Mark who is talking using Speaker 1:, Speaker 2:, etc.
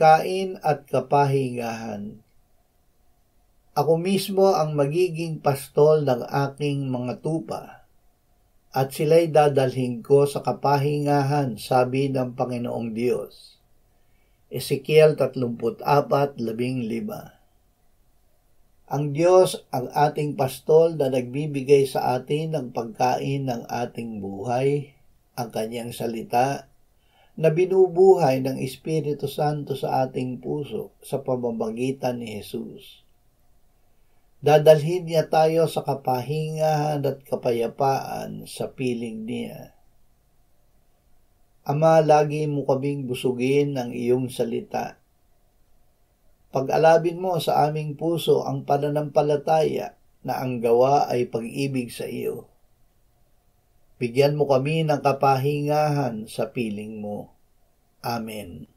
Speaker 1: pagkain at kapahingahan. Ako mismo ang magiging pastol ng aking mga tupa, at sila'y dadalhin ko sa kapahingahan, sabi ng Panginoong Diyos. Ezekiel 34:15. Ang Diyos ang ating pastol na nagbibigay sa atin ng pagkain ng ating buhay, ang Kanyang salita, na binubuhay ng Espiritu Santo sa ating puso sa pamamagitan ni Jesus. Dadalhin niya tayo sa kapahingahan at kapayapaan sa piling niya. Ama, lagi mo kaming busugin ng iyong salita. Pag-alabin mo sa aming puso ang pananampalataya na ang gawa ay pag-ibig sa iyo. Bigyan mo kami ng kapahingahan sa piling mo. Amen.